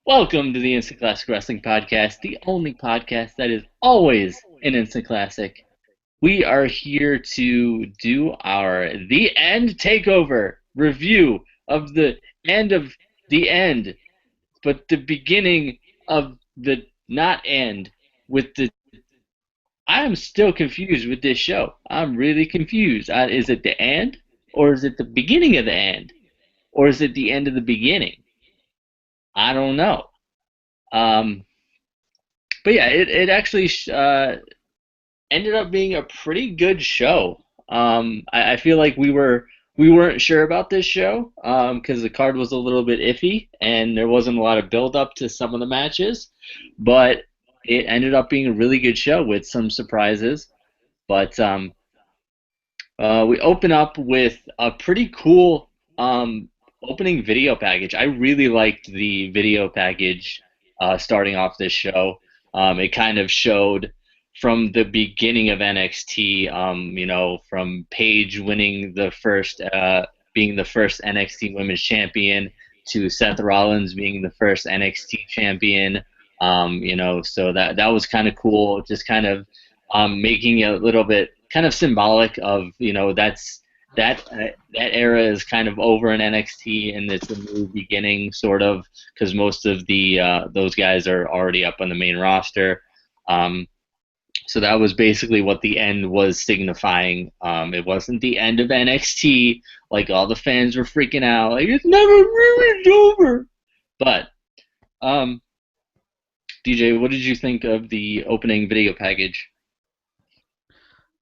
Welcome to the Instant Classic Wrestling Podcast, the only podcast that is always an instant classic. We are here to do our The End Takeover review of the end of the end, but the beginning of the not end with the. I am still confused with this show. I'm really confused. Is it the end? Or is it the beginning of the end? Or is it the end of the beginning? I don't know. Um, but yeah, it actually ended up being a pretty good show. I feel like we weren't sure about this show because the card was a little bit iffy and there wasn't a lot of build up to some of the matches, but it ended up being a really good show with some surprises. But we open up with a pretty cool opening video package. I really liked the video package starting off this show. It kind of showed from the beginning of NXT, from Paige winning being the first NXT Women's Champion to Seth Rollins being the first NXT Champion. So that was kind of cool. Just kind of making it a little bit kind of symbolic of that era is kind of over in NXT and it's a new beginning sort of because most of the those guys are already up on the main roster. Um, so that was basically what the end was signifying. It wasn't the end of NXT like all the fans were freaking out like it's never really over. But um, DJ, what did you think of the opening video package?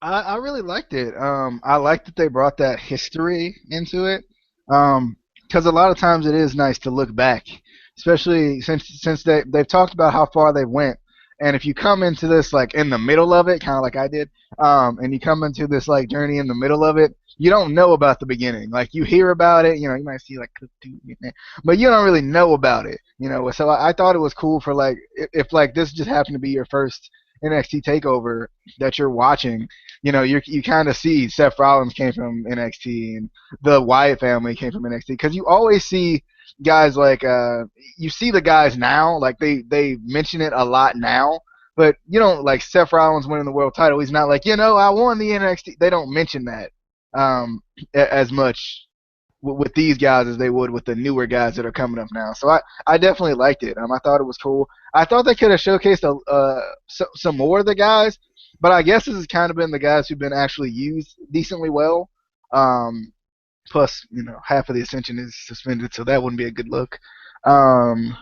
I really liked it. I liked that they brought that history into it. Because a lot of times it is nice to look back, especially since they've talked about how far they went. And if you come into this like in the middle of it, kind of like I did, and you come into this like journey in the middle of it, you don't know about the beginning. Like you hear about it, you might see like, but you don't really know about it. So I thought it was cool for like if like this just happened to be your first NXT takeover that you're watching, you kind of see Seth Rollins came from NXT and the Wyatt family came from NXT because you always see guys like you see the guys now like they mention it a lot now, but you don't like Seth Rollins winning the world title. He's not like I won the NXT. They don't mention that as much with these guys as they would with the newer guys that are coming up now. So I definitely liked it. I thought it was cool. I thought they could have showcased some more of the guys, but I guess this has kind of been the guys who've been actually used decently well. Um, Plus, half of the Ascension is suspended, so that wouldn't be a good look. Um,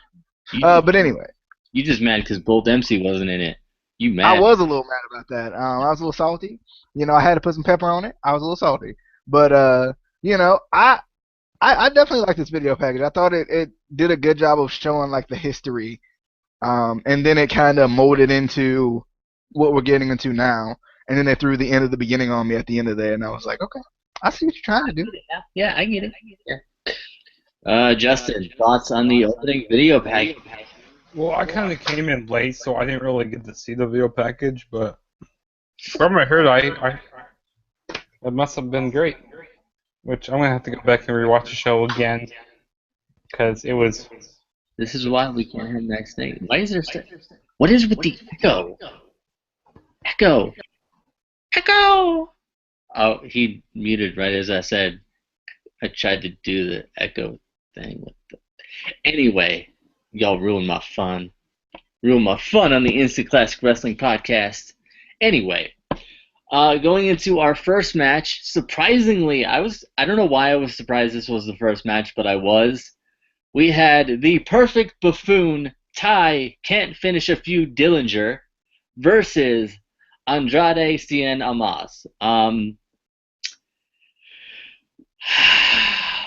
You but anyway, you just mad because Bull Dempsey wasn't in it. You I mad? was a little mad about that. I was a little salty. I had to put some pepper on it. I was a little salty, but I definitely like this video package. I thought it did a good job of showing like the history, and then it kind of molded into what we're getting into now. And then they threw the end of the beginning on me at the end of there, and I was like, okay, I see what you're trying to do. Yeah, I get it. Yeah. Justin, thoughts on the opening video package? Well, I kind of came in late, so I didn't really get to see the video package, but from what I heard, I it must have been great. Which I'm gonna have to go back and rewatch the show again because it was. This is why we can't have next thing. Why is there? What is with the echo? Echo. Echo. Oh, he muted right as I said. I tried to do the echo thing. Anyway, y'all ruined my fun. Ruined my fun on the Instant Classic Wrestling Podcast. Anyway, going into our first match, surprisingly, I don't know why I was surprised this was the first match, but I was. We had the perfect buffoon, Ty Can't Finish a Feud Dillinger, versus Andrade Cien Amas.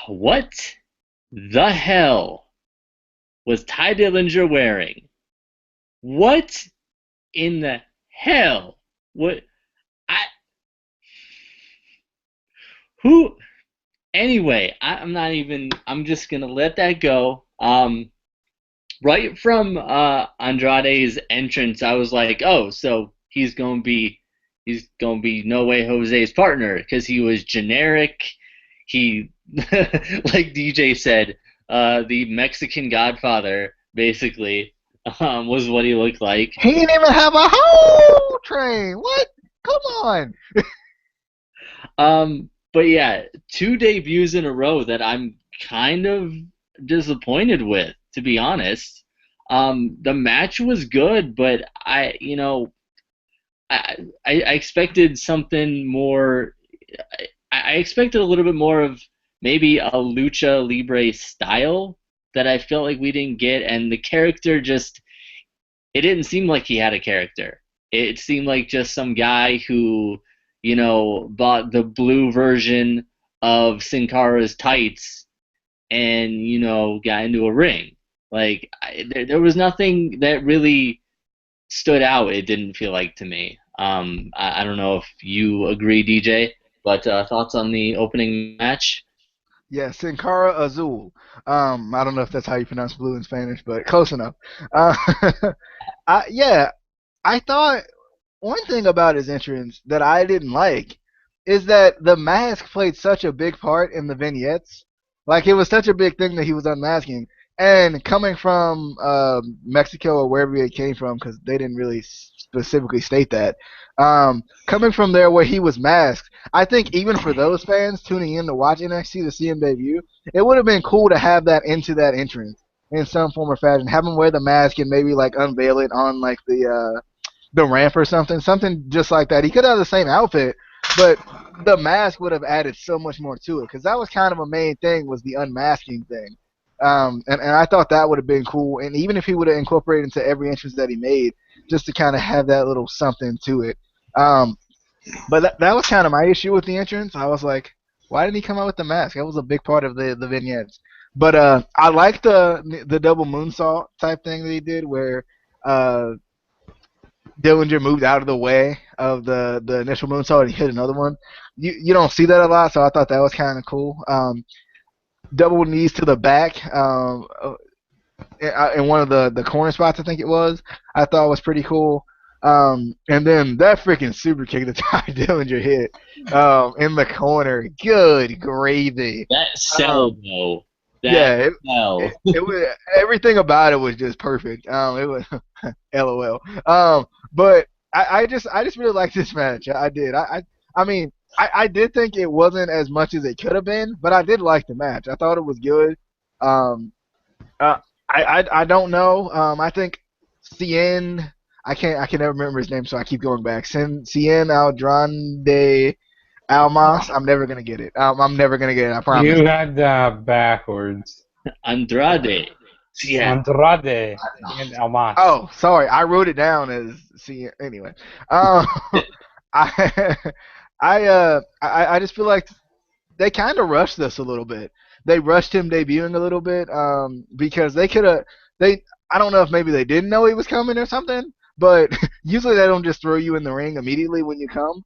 What the hell was Ty Dillinger wearing? What in the hell? What? I who? Anyway, I'm not even. I'm just gonna let that go. Right from Andrade's entrance, I was like, oh, so he's gonna be No Way Jose's partner because he was generic. He, like DJ said, the Mexican Godfather basically, was what he looked like. He didn't even have a whole train. What? Come on. But yeah, two debuts in a row that I'm kind of disappointed with, to be honest. The match was good, but I expected something more. I expected a little bit more of maybe a lucha libre style that I felt like we didn't get, and the character just it didn't seem like he had a character. It seemed like just some guy who, bought the blue version of Sin Cara's tights and, got into a ring. Like, there was nothing that really stood out, it didn't feel like to me. I don't know if you agree, DJ, but thoughts on the opening match? Yeah, Sin Cara Azul. I don't know if that's how you pronounce blue in Spanish, but close enough. Yeah, I thought one thing about his entrance that I didn't like is that the mask played such a big part in the vignettes. Like it was such a big thing that he was unmasking, and coming from Mexico or wherever he came from, because they didn't really specifically state that. Coming from there where he was masked, I think even for those fans tuning in to watch NXT to see him debut, it would have been cool to have that into that entrance in some form or fashion. Have him wear the mask and maybe like unveil it on like the ramp or something just like that. He could have the same outfit, but the mask would have added so much more to it because that was kind of a main thing was the unmasking thing. And I thought that would have been cool. And even if he would have incorporated into every entrance that he made, just to kind of have that little something to it. Um, but that was kind of my issue with the entrance. I was like, why didn't he come out with the mask? That was a big part of the vignettes. But I like the double moonsault type thing that he did, where uh, Dillinger moved out of the way of the initial moonsault and he hit another one. You don't see that a lot, so I thought that was kind of cool. Double knees to the back in one of the corner spots, I think it was. I thought was pretty cool. And then that freaking super kick that Ty Dillinger hit in the corner, good gravy. That Um, sell, though. That yeah, sell. it was everything about it was just perfect. It was LOL. But I just really liked this match. I did. I mean I did think it wasn't as much as it could have been, but I did like the match. I thought it was good. Um, uh, I don't know. I think Cien. I can never remember his name, so I keep going back. Cien Aldrande Almas. I'm never gonna get it. I'm never gonna get it. I promise. You had backwards. Andrade. Yeah, Andrade and Almas. Oh, sorry. I wrote it down as see. Anyway, um, I, I just feel like they kind of rushed this a little bit. They rushed him debuting a little bit, because they could have. They I don't know if maybe they didn't know he was coming or something, but usually they don't just throw you in the ring immediately when you come,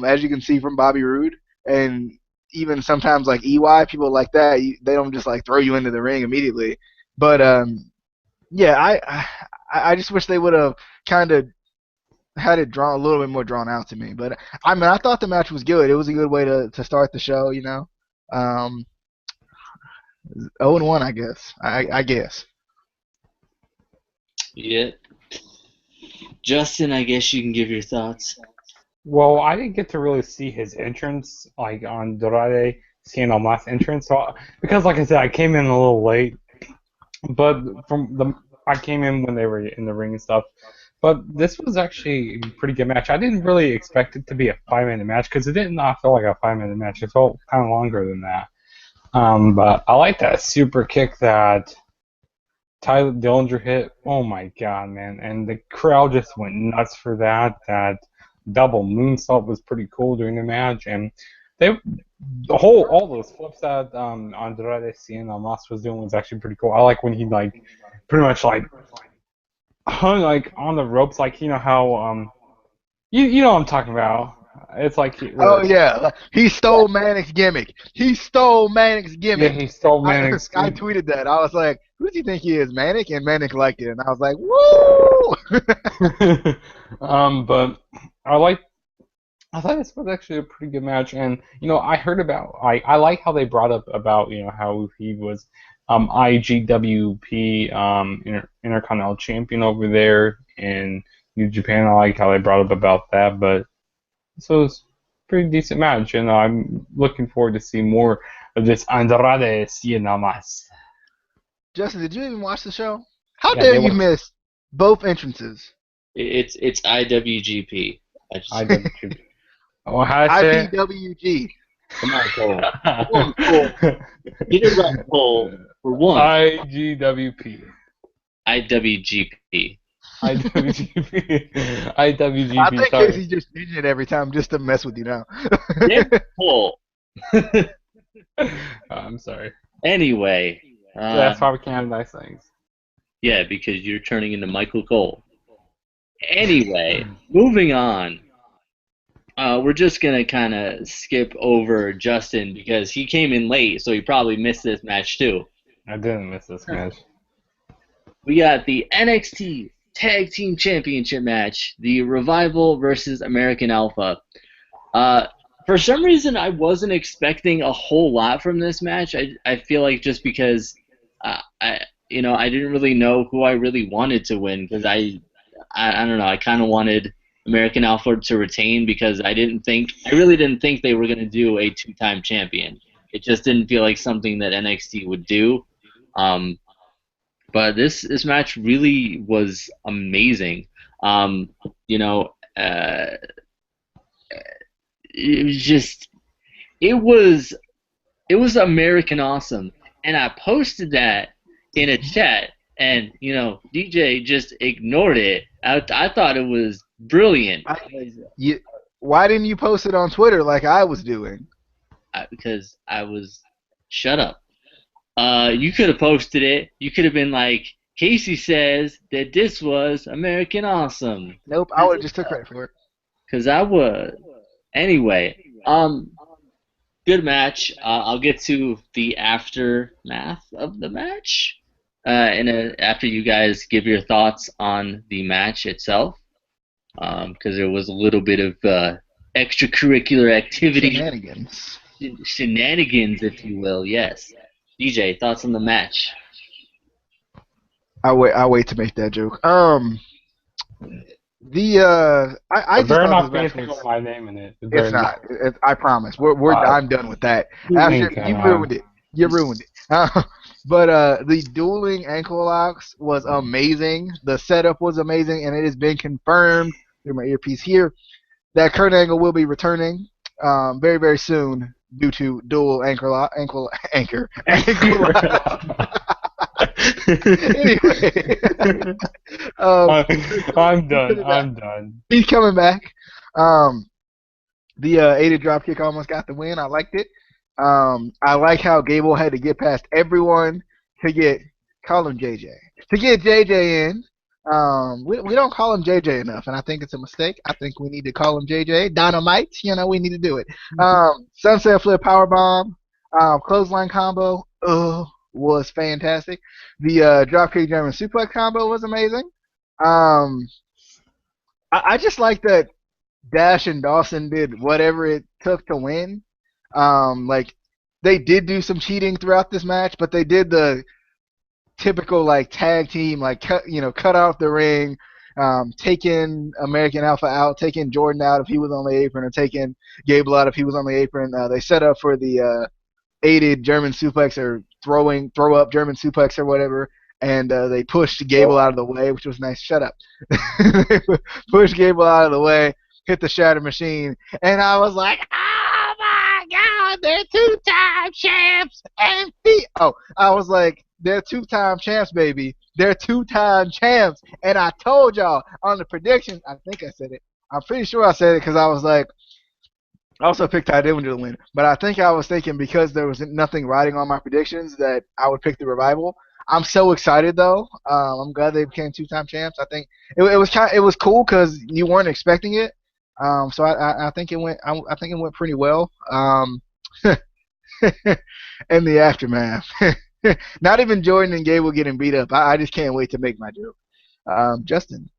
as you can see from Bobby Roode, and even sometimes like EY people like that, they don't just like throw you into the ring immediately. But yeah, I just wish they would have kind of had it drawn a little bit more drawn out to me. But I mean, I thought the match was good. It was a good way to start the show. Um, 0-1, I guess. I guess. yeah. Justin, I guess you can give your thoughts. Well, I didn't get to really see his entrance, like on Dorade, seeing Almas' entrance, because like I said, I came in a little late. But I came in when they were in the ring and stuff. But this was actually a pretty good match. I didn't really expect it to be a 5-minute match because it did not feel like a 5-minute match. It felt kind of longer than that. But I like that super kick that Tyler Dillinger hit. Oh my god, man! And the crowd just went nuts for that. That double moonsault was pretty cool during the match, and they all those flips that Andrade Cien Almas was doing was actually pretty cool. I like when he like pretty much like hung like on the ropes, like you know how you know what I'm talking about. It's like Oh yeah, he stole Manic's gimmick. He stole Manic's yeah, gimmick. he stole I Manning's. I tweeted that. I was like, who does he think he is, Manic? And Manic liked it, and I was like, woo! But I like. I thought this was actually a pretty good match, and I heard about. I like how they brought up about how he was IGWP Intercontinental Champion over there in New Japan. I like how they brought up about that, but so it's a pretty decent match, and I'm looking forward to see more of this Andrade Cien. Justin, did you even watch the show? How Yeah, dare they you were miss both entrances? It's IWGP. I just IWGP. Oh, how I say it? IPWG. come on, Cole. Come on, Cole. IGWP. Get it right, Cole. For once, IWGP. IWGP. I IWGP, think sorry. Casey's just changing it every time just to mess with you now. Damn it, Cole. I'm sorry. Anyway, So that's why we can't have nice things. yeah, because you're turning into Michael Cole. Anyway, moving on. We're just gonna kind of skip over Justin because he came in late, so he probably missed this match too. I didn't miss this match. We got the NXT Tag Team Championship match, the Revival versus American Alpha. For some reason, I wasn't expecting a whole lot from this match. I feel like just because I didn't really know who I really wanted to win because I don't know. I kind of wanted American Alpha to retain because I really didn't think they were going to do a two-time champion. It just didn't feel like something that NXT would do. But this match really was amazing. Um, you know, it was just it was it was American awesome, and I posted that in a chat, and DJ just ignored it. I thought it was brilliant you, why didn't you post it on Twitter like I was doing? because I was shut up. You could have posted it. You could have been like, Casey says that this was American awesome. Nope, I would have just took credit for it. Because I was. Anyway, good match. I'll get to the aftermath of the match, after you guys give your thoughts on the match itself, because there was a little bit of extracurricular activity, shenanigans, if you will. Yes. DJ, thoughts on the match? I wait to make that joke. I just better thought not this be match anything was. with my name in it. It's not. I promise. I'm done with that. After you ruined it. You ruined it. But the dueling ankle locks was amazing. The setup was amazing, and it has been confirmed through my earpiece here that Kurt Angle will be returning very very soon due to dual ankle lock. Anyway, I'm done. I'm done. he's coming back. The aided dropkick almost got the win. I liked it. I like how Gable had to get past everyone to call him JJ to get JJ in. We don't call him JJ enough, and I think it's a mistake. I think we need to call him JJ Dynamite. We need to do it. Sunset Flip Powerbomb, clothesline combo. Was fantastic. The dropkick German suplex combo was amazing. I just like that Dash and Dawson did whatever it took to win. Like they did do some cheating throughout this match, but they did the typical like tag team, like cut off the ring, taking American Alpha out, taking Jordan out if he was on the apron, or taking Gable out if he was on the apron. They set up for the aided German suplex or throw up German suplex or whatever, and they pushed Gable out of the way, which was nice. Shut up. Pushed Gable out of the way, hit the Shatter Machine, and I was like, oh my God, they're two-time champs! And I was like, they're two-time champs, baby. They're two-time champs. And I told y'all on the predictions, I think I said it. I'm pretty sure I said it because I was like, I also picked Ty Dillinger to win, but I think I was thinking because there was nothing riding on my predictions that I would pick the Revival. I'm so excited though. I'm glad they became two-time champs. I think it was cool because you weren't expecting it. So I think it went. I think it went pretty well. And the aftermath. Not even Jordan and Gable getting beat up. I just can't wait to make my joke. Justin.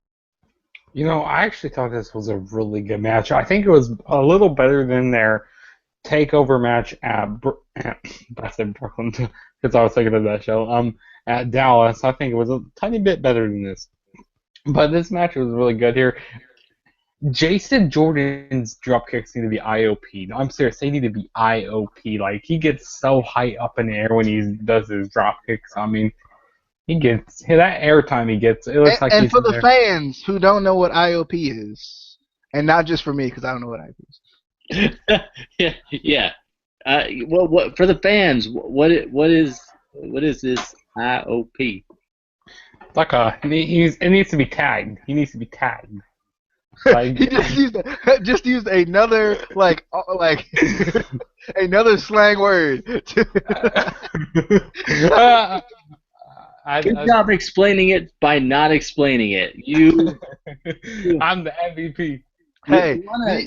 I actually thought this was a really good match. I think it was a little better than their Takeover match I said Brooklyn because I was thinking of that show. At Dallas, I think it was a tiny bit better than this, but this match was really good here. Jason Jordan's drop kicks need to be IOP. No, I'm serious, they need to be IOP. Like he gets so high up in the air when he does his drop kicks. I mean, he gets that airtime he gets. It looks like And he's for in the there. fans who don't know what IOP is, and not just for me because I don't know what IOP is. Yeah. Well, what for the fans? What is this IOP? Like it needs to be tagged. He needs to be tagged. Like He just used another another slang word. Good job explaining it by not explaining it. I'm the MVP. Hey, wanna,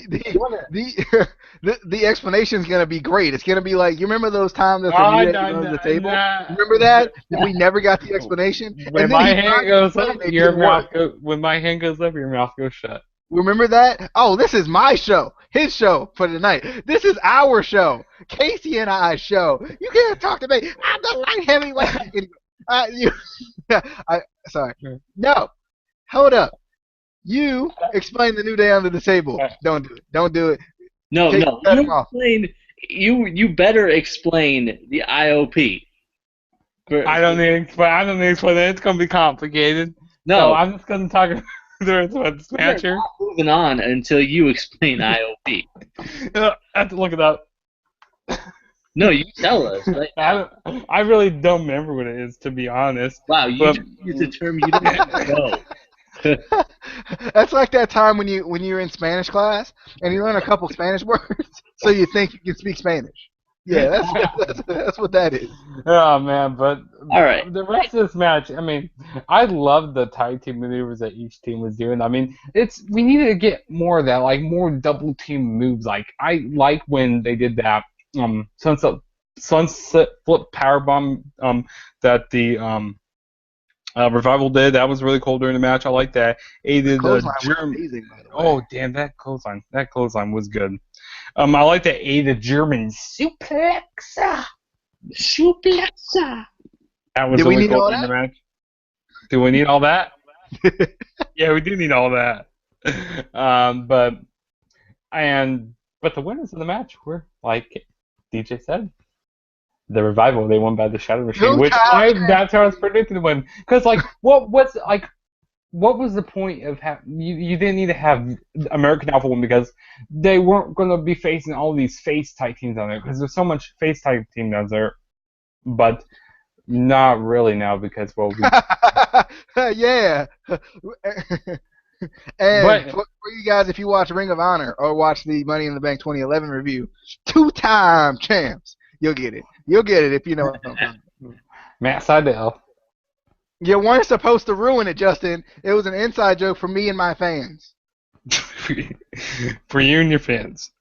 the explanation is gonna be great. It's gonna be like, you remember those times that the Oh, New Day no, was under no, the table? no. Remember that? And we never got the explanation. When And then my he hand tried to goes explain up, it your didn't work. mouth goes. When my hand goes up, your mouth goes shut. Remember that? Oh, this is my show. His show for tonight. This is our show. Casey and I's show. You can't talk to me. I'm the light heavyweight. Sorry. No. Hold up. You explain the New Day under the table. Don't do it. Don't do it. No. Cut him off. You better explain the IOP. I don't need to explain. I don't need to explain it. It's gonna be complicated. No. So I'm just gonna talk about this match here. Moving on until you explain IOP. I have to look it up. No, you tell us. Right? I really don't remember what it is, to be honest. Wow, you just used a term you don't even know. That's like that time when you're in Spanish class and you learn a couple Spanish words, so you think you can speak Spanish. Yeah, that's what that is. Oh man, but all right. The rest of this match, I mean, I love the tag team maneuvers that each team was doing. I mean, we needed to get more of that, like more double team moves. Like I like when they did that sunset flip powerbomb that the Revival did. That was really cool during the match. I like that. Aided amazing, by the way. Oh damn, that clothesline was good. I like the German suplex. That was really cool in the match. Do we need all that? Yeah, we do need all that. But the winners of the match were, like DJ said, the Revival. They won by the Shadow Machine, that's how I was predicting to win. Because what was the point of you didn't need to have American Alpha win because they weren't going to be facing all these face tag teams on there because there's so much face tag team out there, but not really now because yeah. And for you guys, if you watch Ring of Honor or watch the Money in the Bank 2011 review, 2-time champs, you'll get it. You'll get it if you know what I'm talking about. Matt Sydal. You weren't supposed to ruin it, Justin. It was an inside joke for me and my fans. For you and your fans.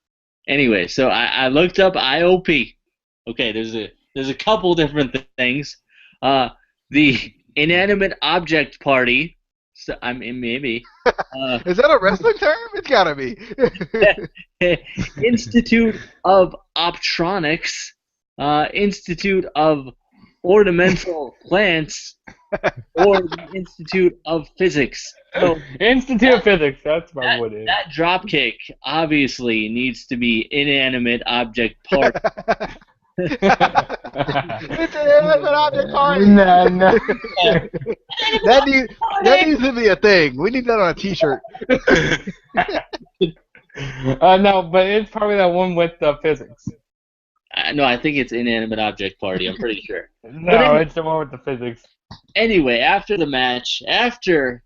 Anyway, so I looked up IOP. Okay, there's a couple different things. The Inanimate Object Party. So, I mean, maybe. Is that a wrestling term? It's gotta be. Institute of Optronics. Institute of Ornamental Plants. Or the Institute of Physics. So Institute of Physics, that's probably what it is. That dropkick obviously needs to be inanimate object part. It's an inanimate object party. No. that needs to be a thing. We need that on a T-shirt. No, but it's probably that one with the physics. No, I think it's inanimate object party. I'm pretty sure. No, it's the one with the physics. Anyway, after the match, after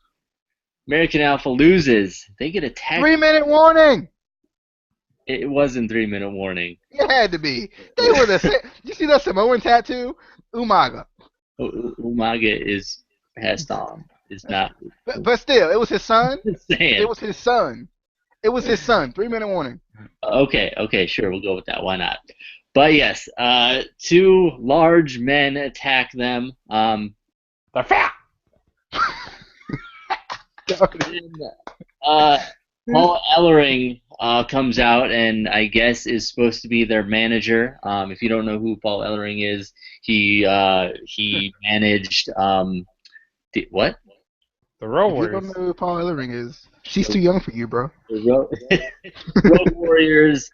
American Alpha loses, they get attacked. 3-minute warning. It wasn't 3-minute warning. It had to be. They were the same. You see that Samoan tattoo? Umaga. Umaga is passed on. It's not. But still, it was his son. It was his son. It was his son. 3-minute warning. Okay, sure, we'll go with that. Why not? But yes, 2 large men attack them. They're fat. Paul Ellering comes out and I guess is supposed to be their manager. If you don't know who Paul Ellering is, he managed what? The Road If you don't Warriors. know who Paul Ellering is, she's The, too young for you, bro. Road Warriors.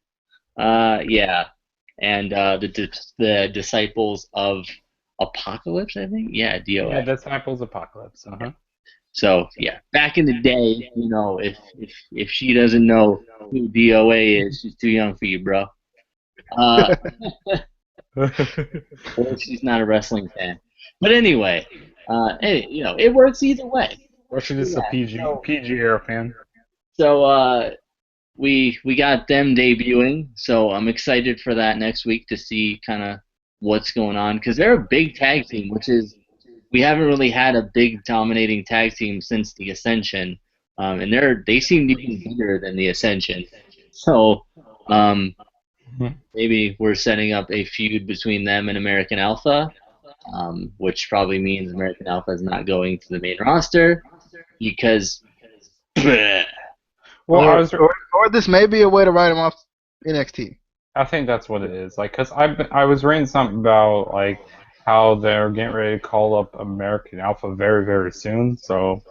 Yeah, and the Disciples of Apocalypse, I think. Yeah, Yeah, DOA. Disciples Apocalypse. Uh huh. So yeah, back in the day, if she doesn't know who DOA is, she's too young for you, bro. Uh, or she's not a wrestling fan. But anyway, it works either way. Or she's just a Yeah. PG era fan. So we got them debuting, so I'm excited for that next week to see kind of what's going on because they're a big tag team, which is we haven't really had a big dominating tag team since the Ascension, and they seem to be bigger than the Ascension. So um, maybe we're setting up a feud between them and American Alpha, which probably means American Alpha is not going to the main roster because. Well, Or this may be a way to write him off NXT. I think that's what it is. Like, cause I was reading something about like how they're getting ready to call up American Alpha very very soon. So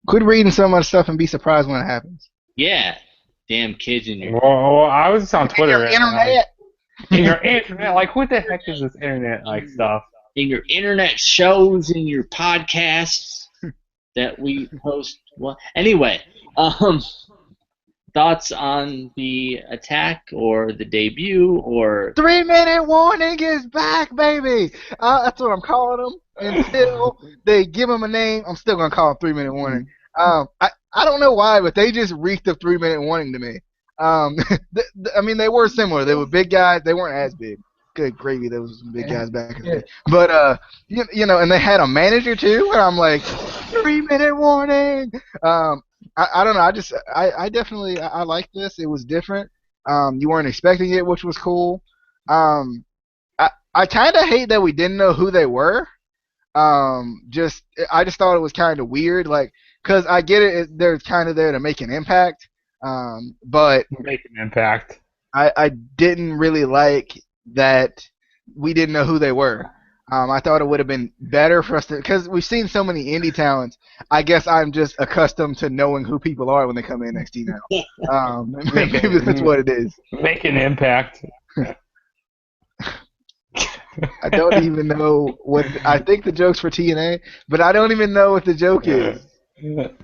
Quit reading some of the stuff and be surprised when it happens. Yeah, damn kids in your well, I was just on And Twitter your and like, internet. in your internet, like what the heck is this internet like stuff? in your internet shows, in your podcasts that we host. Well, anyway, thoughts on the attack or the debut or 3 minute warning is back, baby. That's what I'm calling them. Until they give him a name, I'm still gonna call him 3 minute warning. I don't know why, but they just reeked of 3 minute warning to me. I mean, they were similar. They were big guys. They weren't as big. Good gravy, there was some big guys back in the day. But and they had a manager too, and I'm like, 3 minute warning. I don't know. I definitely I like this. It was different. You weren't expecting it, which was cool. I kind of hate that we didn't know who they were. I just thought it was kind of weird, like, cause I get it, they're kind of there to make an impact. But Make an impact. I didn't really like that we didn't know who they were. I thought it would have been better for us to, because we've seen so many indie talents. I guess I'm just accustomed to knowing who people are when they come to NXT now. Maybe that's what it is. Make an impact. I don't even know what. I think the joke's for TNA, but I don't even know what the joke is. The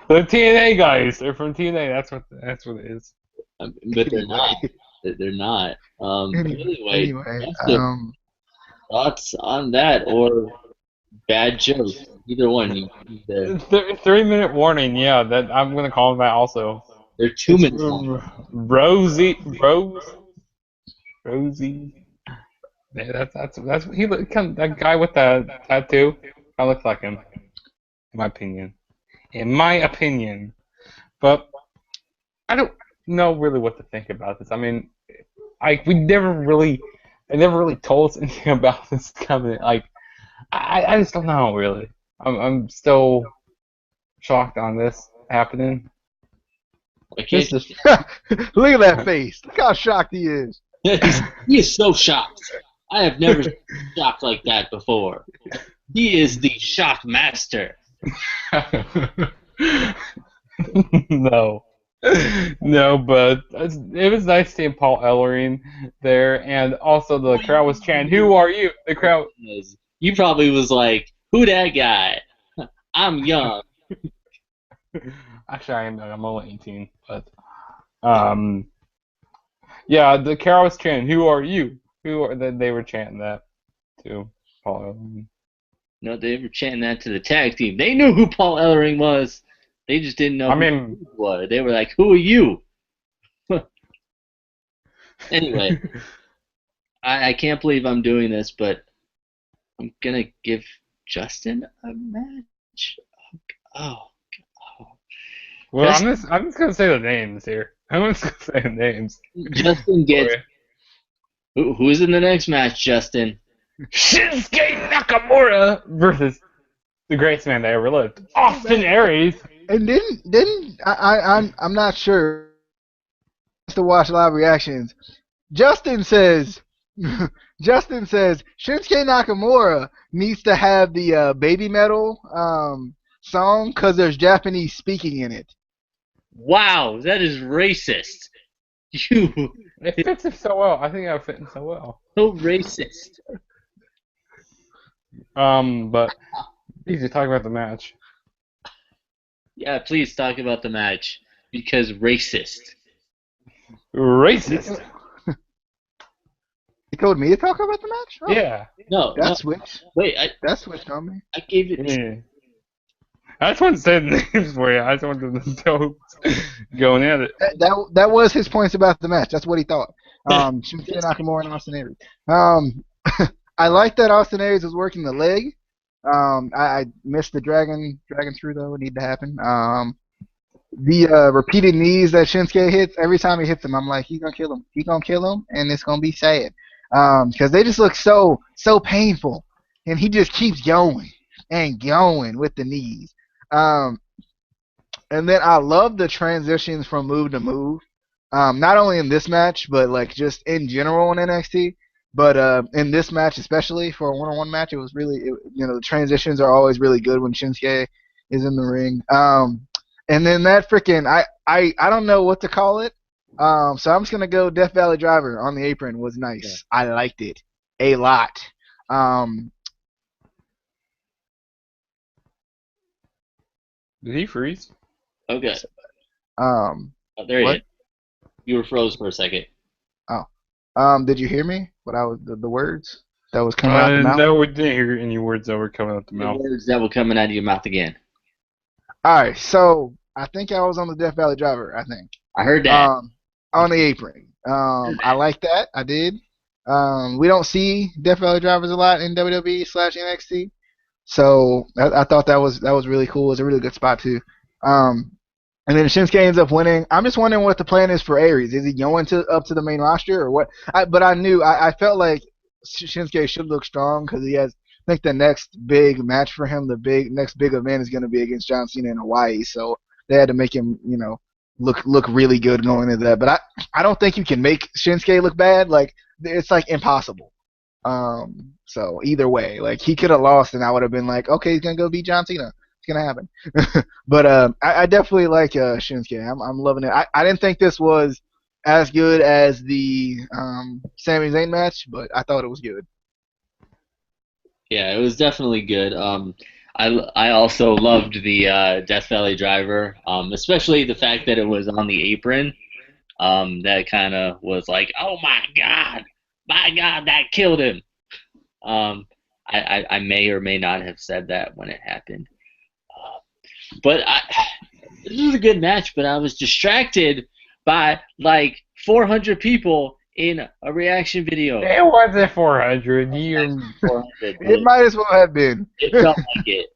TNA guys. They're from TNA. That's what it is. but they're not. They're not. Anyway, thoughts on that or bad joke? Either one. You need to, 3 minute warning. Yeah, that I'm gonna call him that also. they're 2 minutes long. Rosie. Yeah, that's that guy with the tattoo. I look like him, in my opinion. In my opinion, but I don't know really what to think about this. I mean, they never really told us anything about this coming. Like, I just don't know really. I'm still shocked on this happening. Look Look at that face. Look how shocked he is. He is so shocked. I have never seen shocked like that before. He is the shock master. No. No, but it was nice seeing Paul Ellering there, and also the crowd was chanting, "Who are you?" The crowd. You probably was like, "Who that guy?" I'm young. Actually, I am young. I'm only 18, but yeah, the crowd was chanting, "Who are you?" They were chanting that to Paul Ellering. No, they were chanting that to the tag team. They knew who Paul Ellering was. They just didn't know who he was. They were like, "Who are you?" Anyway, I can't believe I'm doing this, but I'm gonna give Justin a match. Oh. Well, I'm just gonna say the names here. I'm just gonna say the names. Justin gets. Who's in the next match, Justin? Shinsuke Nakamura versus the greatest man that ever lived, Austin Aries. And didn't I'm not sure, to watch live reactions, Justin says, Justin says Shinsuke Nakamura needs to have the Baby Metal song because there's Japanese speaking in it. Wow, that is racist. You It fits him so well. I think that would fit him so well. so racist. But easy to talk about the match. Yeah, please talk about the match because racist. Racist. He told me to talk about the match. Oh, Yeah. No, that no. switched. Wait, That switched on me. I gave it. Yeah. I just want to say the names for you. I just want them to know who's going at it. That was his points about the match. That's what he thought. Shinsuke Nakamura and Austin Aries. I like that Austin Aries was working the leg. I missed the dragon through though. It need to happen. The repeated knees that Shinsuke hits, every time he hits them, I'm like, he's gonna kill him. He's gonna kill him, and it's gonna be sad. Because they just look so painful, and he just keeps going and going with the knees. And then I love the transitions from move to move. Not only in this match, but like just in general in NXT. But in this match, especially for a one-on-one match, it was really, the transitions are always really good when Shinsuke is in the ring. And then that freaking, I don't know what to call it. So I'm just gonna go Death Valley Driver on the apron was nice. Yeah. I liked it a lot. Did he freeze? Okay. Oh, there you You were froze for a second. Oh. Did you hear me? What I was the words that was coming out the mouth? No, we didn't hear any words that were coming out the mouth. Words that were coming out of your mouth again. All right, so I think I was on the Death Valley Driver. I think I heard that on the apron. I like that. I did. We don't see Death Valley Drivers a lot in WWE/NXT, so I thought that was really cool. It was a really good spot too. And then Shinsuke ends up winning. I'm just wondering what the plan is for Aries. Is he going up to the main roster or what? But I felt like Shinsuke should look strong because he has. I think the next big match for him, next big event is going to be against John Cena in Hawaii. So they had to make him, look really good going into that. But I don't think you can make Shinsuke look bad. Like it's like impossible. So either way, like he could have lost, and I would have been like, okay, he's gonna go beat John Cena. It's gonna happen. But I definitely like Shinsuke. I'm loving it. I didn't think this was as good as the Sami Zayn match, but I thought it was good. Yeah, it was definitely good. I also loved the Death Valley Driver, especially the fact that it was on the apron. That kind of was like, oh my God, that killed him. I may or may not have said that when it happened. But this was a good match, but I was distracted by like 400 people in a reaction video. It wasn't 400. 400. It might as well have been. It felt like it.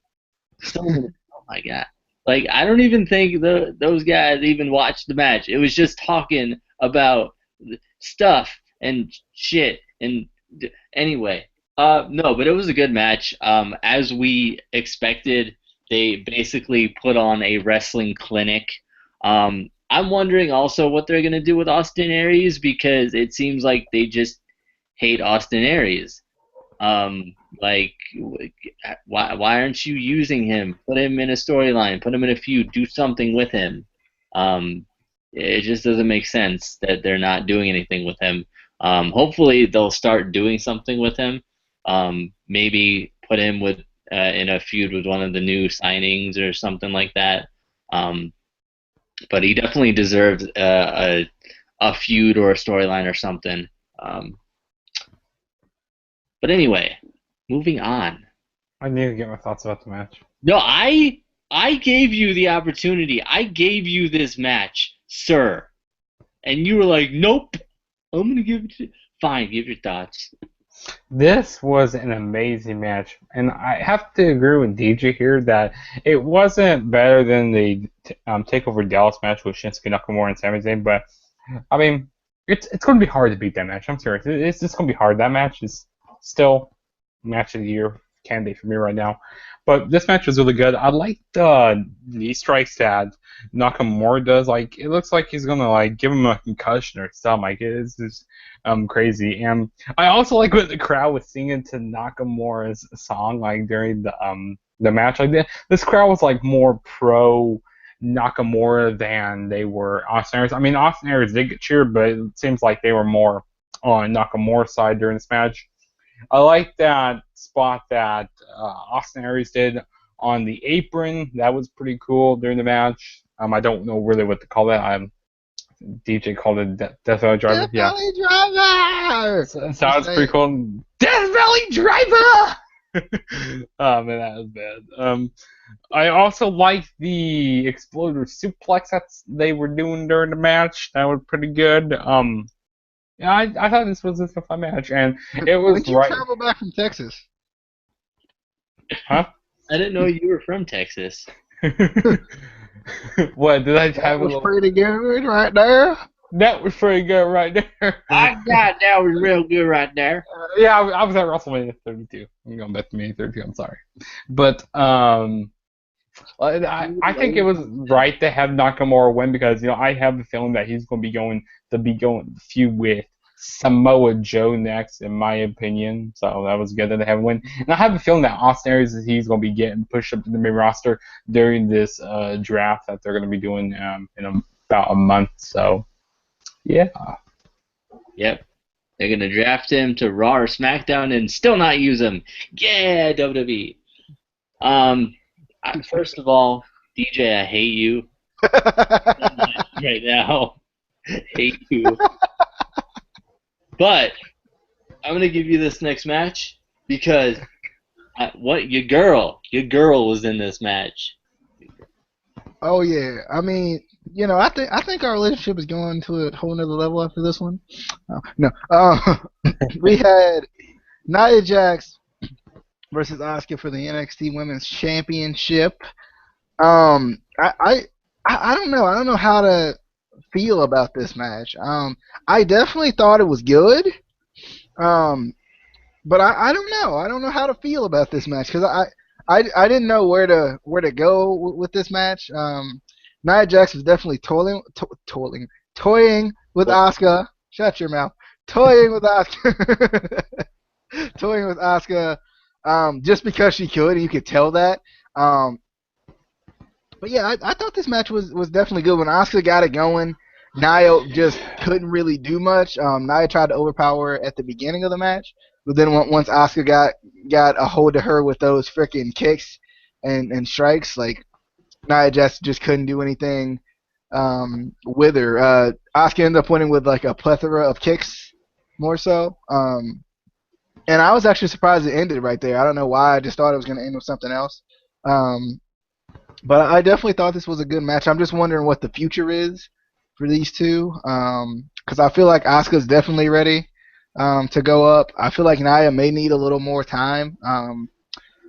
So many, oh my God. Like, I don't even think those guys even watched the match. It was just talking about stuff and shit. And anyway, no, but it was a good match. As we expected, they basically put on a wrestling clinic. I'm wondering also what they're going to do with Austin Aries because it seems like they just hate Austin Aries. Like, why aren't you using him? Put him in a storyline. Put him in a feud. Do something with him. It just doesn't make sense that they're not doing anything with him. Hopefully they'll start doing something with him. Maybe put him with in a feud with one of the new signings or something like that. But he definitely deserves a feud or a storyline or something. But anyway, moving on. I need to get my thoughts about the match. No, I gave you the opportunity. I gave you this match, sir. And you were like, nope. I'm going to give it to you. Fine, give your thoughts. This was an amazing match. And I have to agree with DJ here that it wasn't better than the Takeover Dallas match with Shinsuke Nakamura and Sami Zayn. But, I mean, it's going to be hard to beat that match. I'm serious. It's just going to be hard. That match is still match of the year candidate for me right now. But this match was really good. I like the knee strikes that Nakamura does. Like it looks like he's gonna like give him a concussion or something. Like it's just crazy. And I also like when the crowd was singing to Nakamura's song like during the match. Like this crowd was like more pro Nakamura than they were Austin Aries. I mean, Austin Aries did get cheered, but it seems like they were more on Nakamura's side during this match. I like that spot that Austin Aries did on the apron. That was pretty cool during the match. I don't know really what to call that. DJ called it Death Valley Driver. Death Valley Driver! So, sounds pretty cool. Death Valley Driver! Oh man, that was bad. I also like the exploder suplex that they were doing during the match. That was pretty good. Yeah, I thought this was a fun match, and it was When did you travel back from Texas? Huh? I didn't know you were from Texas. What did I have That a was little? pretty good right there. That was pretty good right there. I got that was real good right there. Yeah, I was at WrestleMania 32. I'm going back to Mania 32. I'm sorry, but I think it was right to have Nakamura win because I have a feeling that he's going to be going feud with Samoa Joe next, in my opinion. So that was good that they have a win. And I have a feeling that Austin Aries he's going to be getting pushed up to the main roster during this draft that they're going to be doing in about a month. So yeah. Yep. They're going to draft him to Raw or SmackDown and still not use him. Yeah, WWE. First of all, DJ, I hate you. Right now. Hate you. But I'm going to give you this next match because your girl was in this match. Oh yeah, I mean, I think our relationship is going to a whole nother level after this one. No, we had Nia Jax versus Asuka for the NXT Women's Championship. I don't know. I don't know how to feel about this match. I definitely thought it was good. But I don't know. I don't know how to feel about this match because I didn't know where to go with this match. Nia Jax was definitely toying with Asuka. Shut your mouth. Toying with Asuka. Toying with Asuka. Just because she could, and you could tell that. But yeah, I thought this match was definitely good. When Asuka got it going, Nia just couldn't really do much. Nia tried to overpower her at the beginning of the match, but then once Asuka got a hold of her with those freaking kicks and strikes, like Nia just couldn't do anything with her. Asuka ended up winning with like a plethora of kicks, more so. And I was actually surprised it ended right there. I don't know why. I just thought it was going to end with something else. But I definitely thought this was a good match. I'm just wondering what the future is for these two. Because I feel like Asuka's definitely ready to go up. I feel like Nia may need a little more time.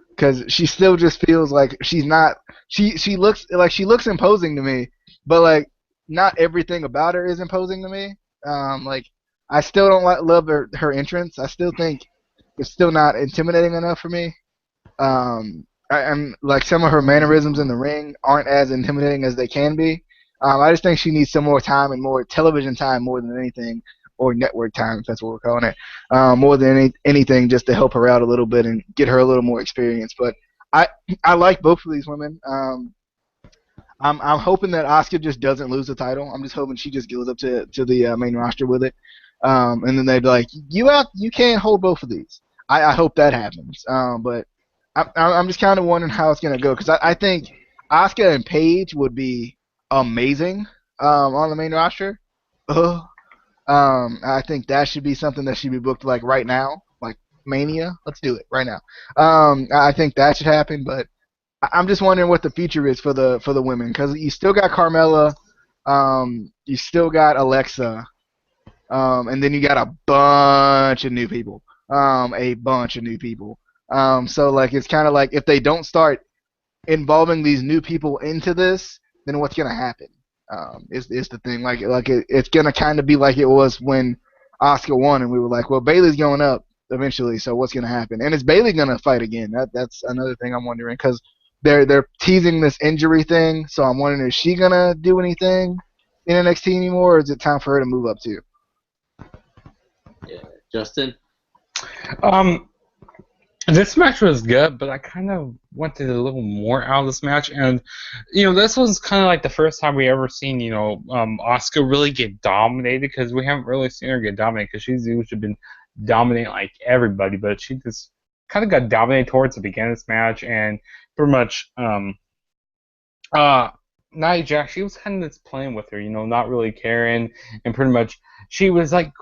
Because she still just feels like she's not. She looks imposing to me, but like not everything about her is imposing to me. Like I still don't love her entrance. I still think it's still not intimidating enough for me. I'm like some of her mannerisms in the ring aren't as intimidating as they can be. I just think she needs some more time and more television time more than anything, or network time if that's what we're calling it. More than anything, just to help her out a little bit and get her a little more experience. But I like both of these women. I'm hoping that Asuka just doesn't lose the title. I'm just hoping she just goes up to the main roster with it. And then they'd be like, you can't hold both of these. I hope that happens. But I'm just kind of wondering how it's going to go because I think Asuka and Paige would be amazing on the main roster. I think that should be something that should be booked like right now, like Mania. Let's do it right now. I think that should happen, but I'm just wondering what the future is for the women because you still got Carmella, you still got Alexa, and then you got a bunch of new people. So like it's kind of like if they don't start involving these new people into this, then what's gonna happen? Is the thing it's gonna kind of be like it was when Asuka won and we were like, well, Bayley's going up. eventually. So what's gonna happen? And is Bailey gonna fight again? That's another thing I'm wondering because they're teasing this injury thing. So I'm wondering, is she gonna do anything in NXT anymore, or is it time for her to move up too? Yeah, Justin. Um, this match was good, but I kind of wanted a little more out of this match, and this was kind of like the first time we ever seen Asuka really get dominated, because we haven't really seen her get dominated, because she's usually been dominating like everybody, but she just kind of got dominated towards the beginning of this match, and pretty much Nia Jax, she was kind of just playing with her, not really caring, and pretty much she was like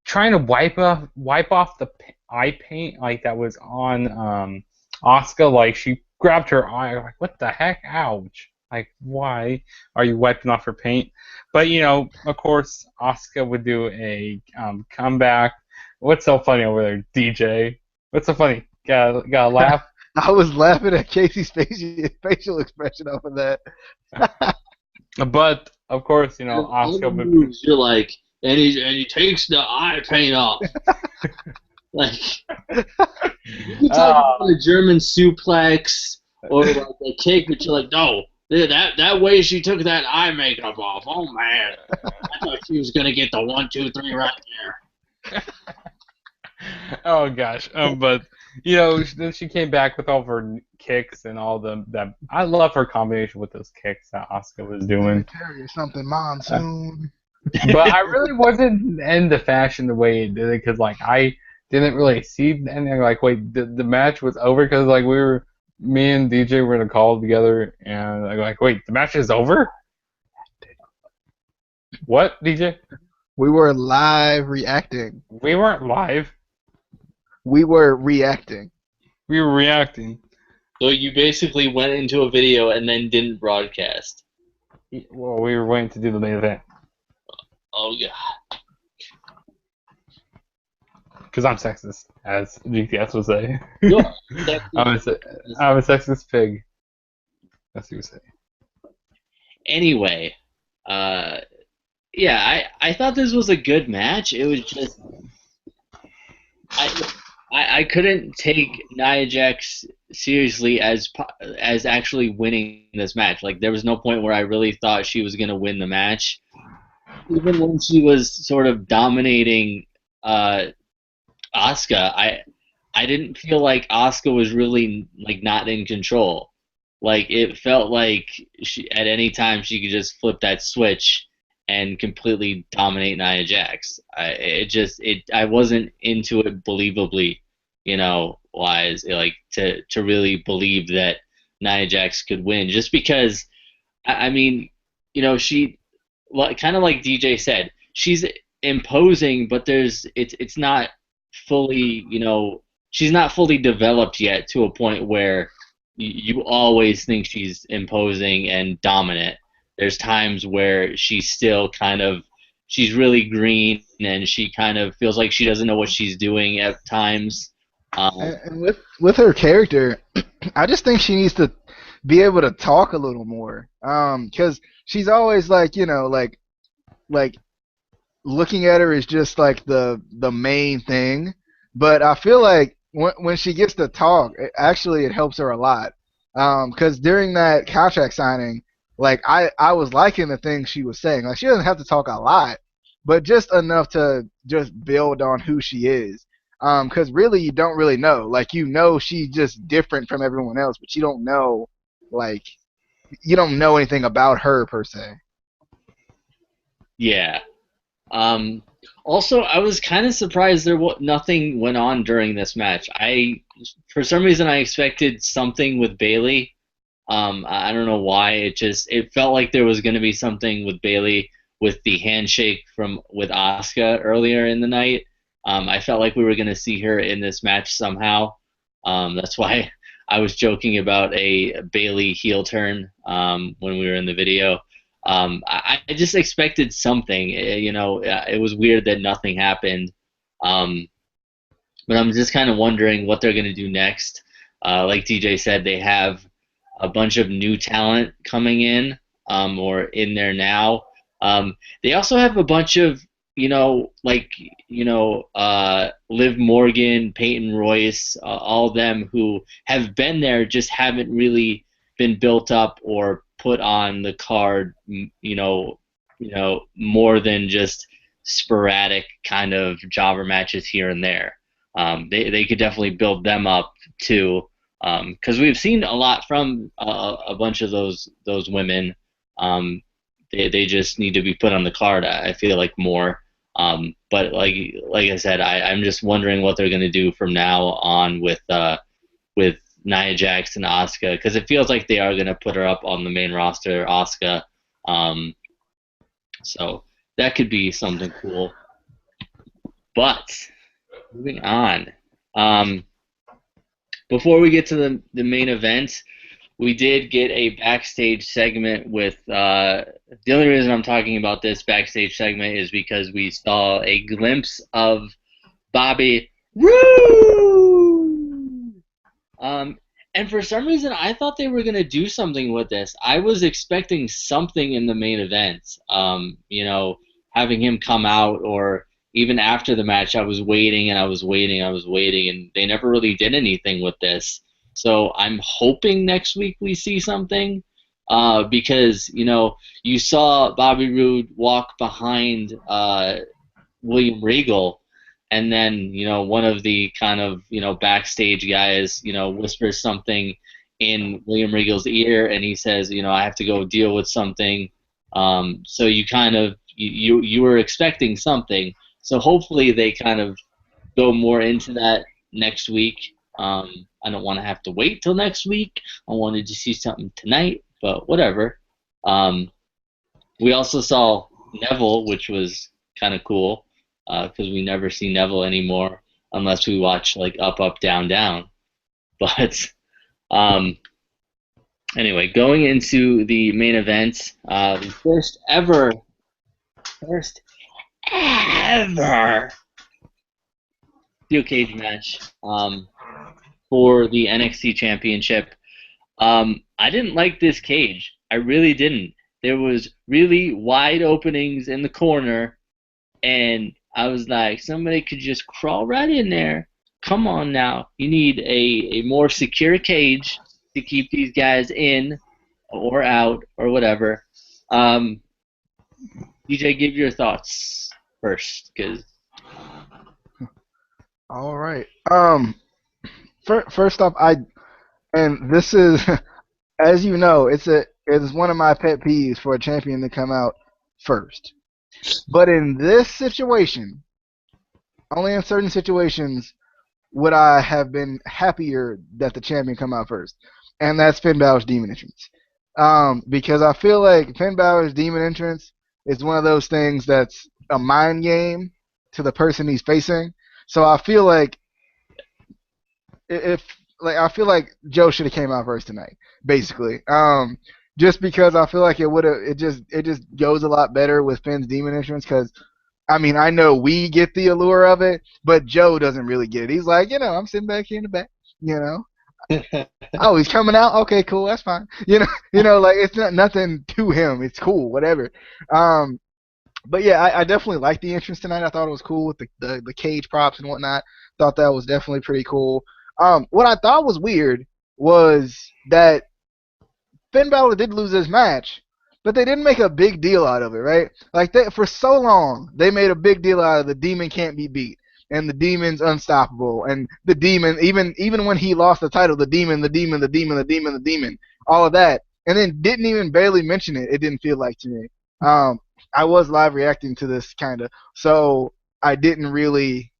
trying to wipe off the eye paint like that was on Asuka. Like she grabbed her eye, like what the heck, ouch! Like why are you wiping off her paint? But of course, Asuka would do a comeback. What's so funny over there, DJ? What's so funny? Got a laugh? I was laughing at Casey's facial expression off of that. But of course, All the Asuka would. moves, you're like, and he takes the eye paint off. Like, you talk about a German suplex or like a kick, but you're like, no, that way she took that eye makeup off. Oh man, I thought she was gonna get the 1, 2, 3 right there. Oh gosh, but then she came back with all of her kicks and all that. I love her combination with those kicks that Asuka was doing. Carry something monsoon. But I really wasn't in the fashion the way it did it, because like I didn't really see anything. Like wait, the match was over, because like me and DJ were in a call together, and I like wait, the match is over. What, DJ? We were live reacting. We weren't live. We were reacting. We were reacting. So you basically went into a video and then didn't broadcast. Well, we were waiting to do the main event. Oh god. Because I'm sexist, as GTS would say. I'm a sexist pig. That's what you say. Anyway, yeah, I thought this was a good match. It was just I couldn't take Nia Jax seriously as actually winning this match. Like there was no point where I really thought she was gonna win the match. Even when she was sort of dominating Asuka, I didn't feel like Asuka was really like not in control. Like it felt like at any time she could just flip that switch and completely dominate Nia Jax. I wasn't into it believably, wise, like to really believe that Nia Jax could win, just because I mean, she kind of like DJ said, she's imposing, but it's not fully, she's not fully developed yet to a point where you always think she's imposing and dominant. There's times where she's really green, and she kind of feels like she doesn't know what she's doing at times. And with her character, I just think she needs to be able to talk a little more. Because she's always like, like looking at her is just like the main thing. But I feel like when she gets to talk, it helps her a lot. Because during that contract signing, like I was liking the things she was saying. Like she doesn't have to talk a lot, but just enough to just build on who she is. Because really you don't really know. Like she's just different from everyone else, but you don't know anything about her per se. Yeah. Also, I was kind of surprised nothing went on during this match. For some reason, I expected something with Bailey. I don't know why. It felt like there was going to be something with Bailey with the handshake with Asuka earlier in the night. I felt like we were going to see her in this match somehow. That's why I was joking about a Bailey heel turn when we were in the video. I just expected something. It was weird that nothing happened. But I'm just kind of wondering what they're going to do next. Like DJ said, they have a bunch of new talent coming in or in there now. They also have a bunch of like Liv Morgan, Peyton Royce, all of them who have been there just haven't really been built up or put on the card, more than just sporadic kind of jobber matches here and there. They could definitely build them up too, because we've seen a lot from a bunch of those women. Um, they just need to be put on the card. I feel like more. But like I said, I'm just wondering what they're going to do from now on with Nia Jax and Asuka, because it feels like they are going to put her up on the main roster, Asuka. Um, so that could be something cool. But moving on. Um, Before we get to the main event, we did get a backstage segment with the only reason I'm talking about this backstage segment is because we saw a glimpse of Bobby Roode. Um, and for some reason, I thought they were gonna do something with this. I was expecting something in the main event. Having him come out, or even after the match, I was waiting and I was waiting, I was waiting, and they never really did anything with this. So I'm hoping next week we see something. Because you saw Bobby Roode walk behind William Regal, and then one of the kind of backstage guys whispers something in William Regal's ear, and he says, I have to go deal with something. So you kind of you were expecting something. So hopefully they kind of go more into that next week. I don't want to have to wait till next week. I wanted to see something tonight, but whatever. Um, we also saw Neville, which was kind of cool because we never see Neville anymore unless we watch like Up, Up, Down, Down. But um, anyway, going into the main event, the first ever steel cage match for the NXT Championship. I didn't like this cage. I really didn't. There was really wide openings in the corner, and I was like, somebody could just crawl right in there. Come on now. You need a more secure cage to keep these guys in or out or whatever. Um, DJ, give your thoughts first, because All right. First off, and this is, as you know, it's one of my pet peeves for a champion to come out first. But in this situation, only in certain situations would I have been happier that the champion come out first, and that's Finn Balor's demon entrance. Because I feel like Finn Balor's demon entrance is one of those things that's a mind game to the person he's facing. So I feel like if like I feel like Joe should have came out first tonight, basically. Just because I feel like it just goes a lot better with Finn's demon entrance because I mean, I know we get the allure of it, but Joe doesn't really get it. He's like, I'm sitting back here in the back, you know. Oh, he's coming out. Okay, cool, that's fine. Like it's not nothing to him. It's cool, whatever. Um, but yeah, I definitely liked the entrance tonight. I thought it was cool with the cage props and whatnot. Thought that was definitely pretty cool. What I thought was weird was that Finn Balor did lose his match, but they didn't make a big deal out of it, right? Like for so long, they made a big deal out of the demon can't be beat and the demon's unstoppable and the demon even when he lost the title, the demon, the demon, the demon, the demon, the demon, all of that, and then didn't even barely mention it. It didn't feel like to me. I was live reacting to this kind of, so I didn't really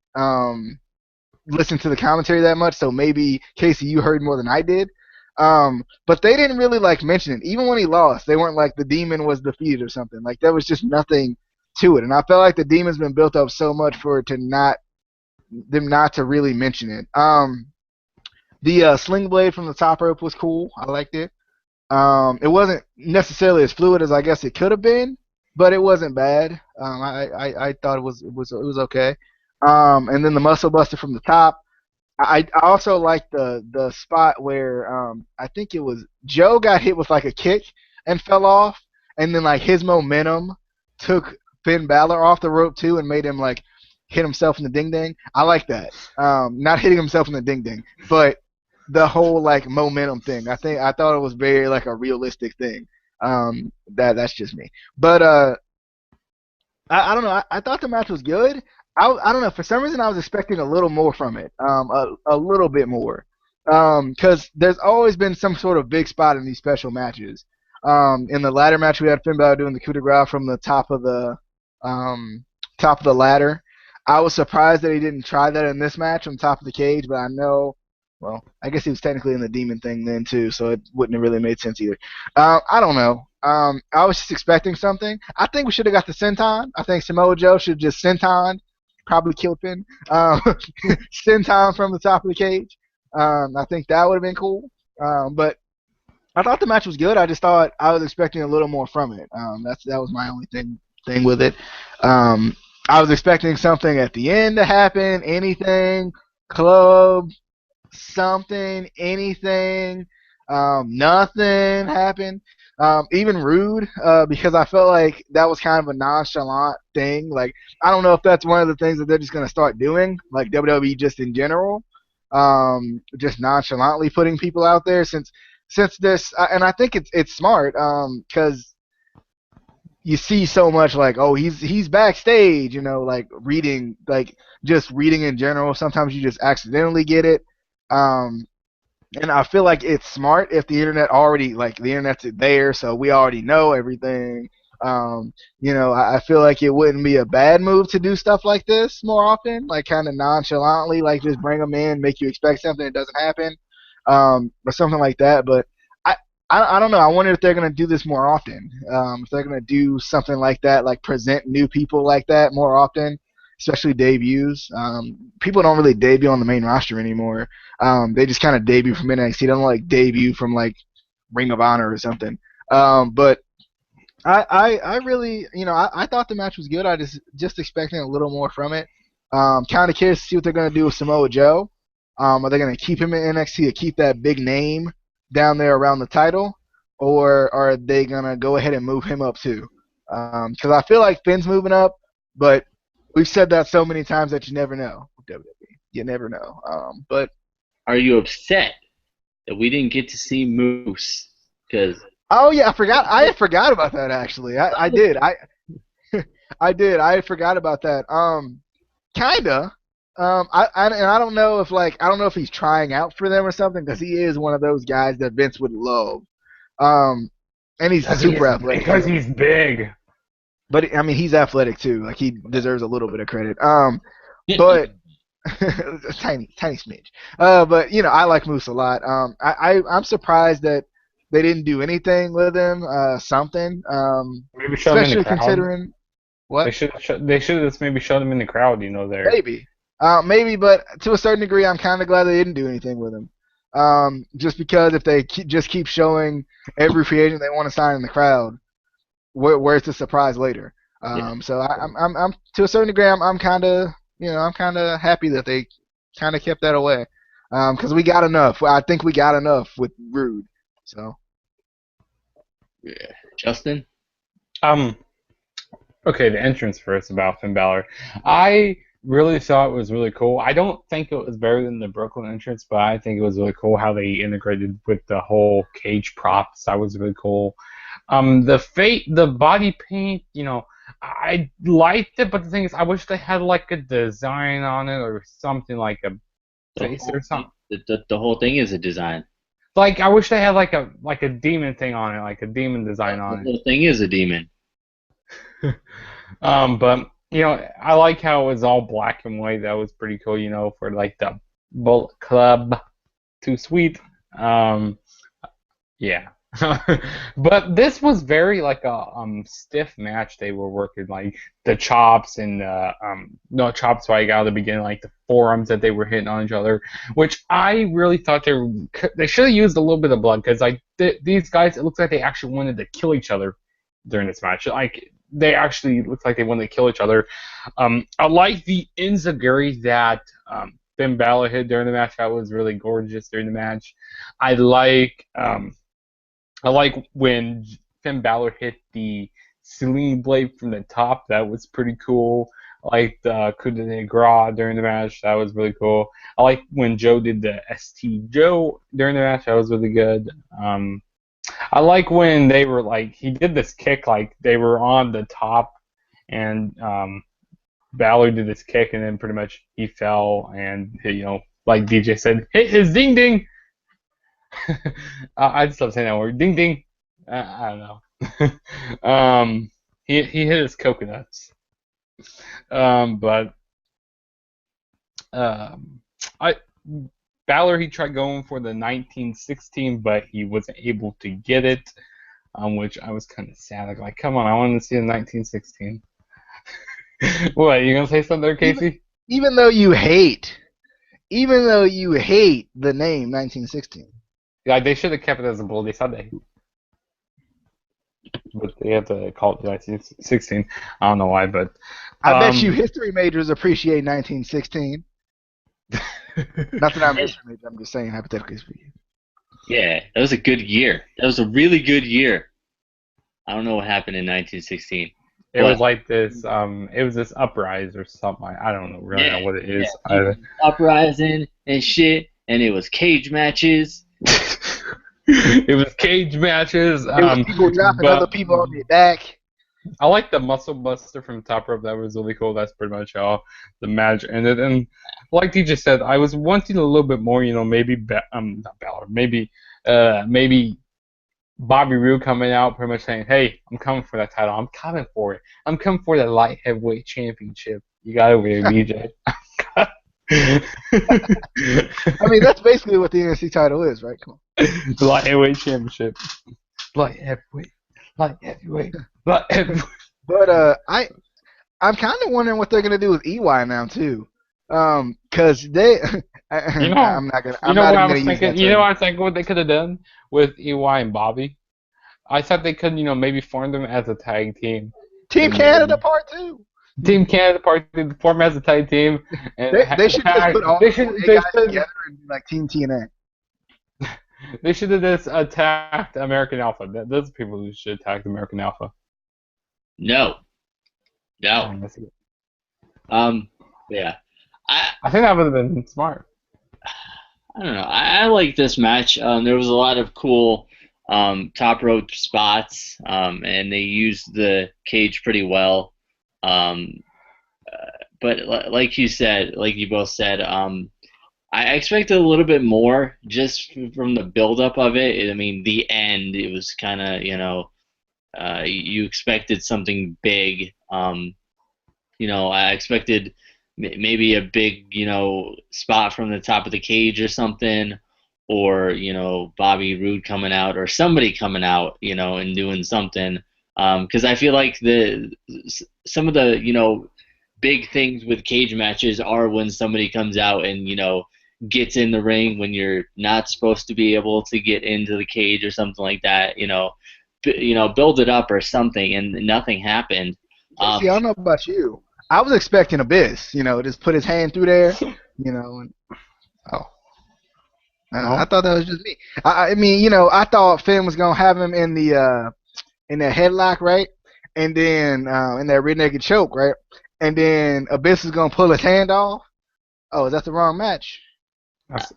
listen to the commentary that much. So maybe Casey, you heard more than I did. But they didn't really like mention it. Even when he lost, they weren't like the demon was defeated or something. Like there was just nothing to it. And I felt like the demon's been built up so much for it to not to really mention it. The sling blade from the top rope was cool. I liked it. It wasn't necessarily as fluid as I guess it could have been, but it wasn't bad. I thought it was okay. And then the muscle buster from the top. I also like the spot where I think it was Joe got hit with like a kick and fell off, and then like his momentum took Finn Balor off the rope too and made him like hit himself in the ding ding. I like that. Not hitting himself in the ding ding, but the whole like momentum thing. I thought it was very like a realistic thing. That's just me. But I don't know. I thought the match was good. I don't know. For some reason, I was expecting a little more from it. A little bit more. Because there's always been some sort of big spot in these special matches. In the ladder match, we had Finn Balor doing the coup de grace from the um, top of the ladder. I was surprised that he didn't try that in this match on top of the cage, but I know. Well, I guess he was technically in the demon thing then too, so it wouldn't have really made sense either. I don't know. I was just expecting something. I think we should have got the senton. I think Samoa Joe should have just senton, probably killed Finn. Senton from the top of the cage. I think that would have been cool. But I thought the match was good. I just thought I was expecting a little more from it. That was my only thing with it. I was expecting something at the end to happen. Anything, club, something, anything. Nothing happened. Even rude, because I felt like that was kind of a nonchalant thing. Like I don't know if that's one of the things that they're just gonna start doing, like WWE just in general, just nonchalantly putting people out there since this, and I think it's smart, because you see so much like, oh, he's backstage, like reading, like just reading in general. Sometimes you just accidentally get it. Um, and I feel like it's smart if the internet already, like the internet's there, so we already know everything. I feel like it wouldn't be a bad move to do stuff like this more often, like kind of nonchalantly, like just bring them in, make you expect something that doesn't happen, or something like that. But I, I don't know. I wonder if they're gonna do this more often. If they're gonna do something like that, like present new people like that more often, especially debuts. People don't really debut on the main roster anymore. They just kind of debut from NXT. They don't like debut from like Ring of Honor or something. But I really, I thought the match was good. I just expecting a little more from it. Kind of curious to see what they're gonna do with Samoa Joe. Are they gonna keep him in NXT to keep that big name down there around the title, or are they gonna go ahead and move him up too? Because I feel like Finn's moving up, but we've said that so many times that you never know. WWE, you never know. But Are you upset that we didn't get to see Moose? Because oh yeah, I forgot. I had forgot about that actually. I did. I did. I had forgot about that. Kinda. And I don't know if I don't know if he's trying out for them or something because he is one of those guys that Vince would love. Um, and he's super athletic Because too. he's big. But I mean, he's athletic too. Like he deserves a little bit of credit. But a tiny smidge. But I like Moose a lot. I'm surprised that they didn't do anything with him. Something. Maybe shut him in the Especially crowd. considering what. They should have just maybe shut him in the crowd. There. Maybe. Maybe, but to a certain degree, I'm kind of glad they didn't do anything with him. Just because if they just keep showing every free agent they want to sign in the crowd, where's the surprise later? yeah, So I'm to a certain degree, I'm kind of, I'm kind of happy that they kind of kept that away. Because we got enough. I think we got enough with Rude. So yeah. Justin, Um. Okay, the entrance first about Finn Balor. I really thought it was really cool. I don't think it was better than the Brooklyn entrance, but I think it was really cool how they integrated with the whole cage props. That was really cool. The body paint, I liked it, but the thing is, I wish they had like a design on it or something like a the face whole or thing, something. the whole thing is a design. Like I wish they had like a demon thing on it, like a demon design The on whole thing is a demon. it. But I like how it was all black and white. That was pretty cool. For like the Bullet Club, too sweet. Um, yeah. But this was very like a stiff match. They were working like the chops and no chops right out of the beginning, like the forearms that they were hitting on each other, which I really thought they should have used a little bit of blood because like these guys, it looks like they actually wanted to kill each other during this match. Like they actually looked like they wanted to kill each other. I like the enziguri that Finn Balor hit during the match. That was really gorgeous during the match. I like. I like when Finn Balor hit the Celine blade from the top. That was pretty cool. I liked coup de grace during the match. That was really cool. I like when Joe did the ST Joe during the match. That was really good. I like when they were like he did this kick like they were on the top and Balor did this kick and then pretty much he fell and like DJ said hit his ding ding. I just love saying that word ding ding. I don't know. He hit his coconuts. But I Balor he tried going for the 1916, but he wasn't able to get it, which I was kind of sad. Like, come on, I wanted to see the 1916. What, you gonna say something there, Casey? Even though you hate the name 1916. Yeah, they should have kept it as a Bloody Sunday. But they have to call it 1916. I don't know why, but I bet you history majors appreciate 1916. Not that I'm a history major, I'm just saying hypothetically speaking. Yeah, that was a good year. That was a really good year. I don't know what happened in 1916. It was like this. It was this uprise or something. I don't really know what it is. Yeah. Uprising and shit, and it was cage matches. It was cage matches. It was people dropping other people on their back. I like the muscle buster from top rope. That was really cool. That's pretty much how the match ended. And like DJ said, I was wanting a little bit more. Maybe not Balor. Maybe Bobby Roode coming out, pretty much saying, "Hey, I'm coming for that title. I'm coming for it. I'm coming for the light heavyweight championship. You got it here, DJ." I mean, that's basically what the NXT title is, right? Come on. The light heavyweight championship. Light heavyweight. Light heavyweight. Light heavyweight. But I'm kind of wondering what they're gonna do with EY now too, because they. I'm not gonna. I'm not even gonna use that term. You know what I'm thinking? What they could have done with EY and Bobby? I thought they could, maybe form them as a tag team. Team Canada Part 2. Team Canada Part 2, form as a tag team. And they should just put all the guys together and be like Team TNA. They should have just attacked American Alpha. Those are people who should attack American Alpha. No. Yeah. I think that would have been smart. I don't know. I like this match. There was a lot of cool top rope spots, and they used the cage pretty well. But like you both said, I expected a little bit more just from the buildup of it. I mean, the end, it was kind of, you expected something big. I expected maybe a big, spot from the top of the cage or something, or, Bobby Roode coming out or somebody coming out, and doing something. Because I feel like some of the, big things with cage matches are when somebody comes out and, gets in the ring when you're not supposed to be able to get into the cage or something like that, build it up or something, and nothing happened. See, I don't know about you. I was expecting Abyss, just put his hand through there, and I thought that was just me. I mean, I thought Finn was gonna have him in the headlock, right, and then in that rear naked choke, right, and then Abyss is gonna pull his hand off. Oh, is that the wrong match?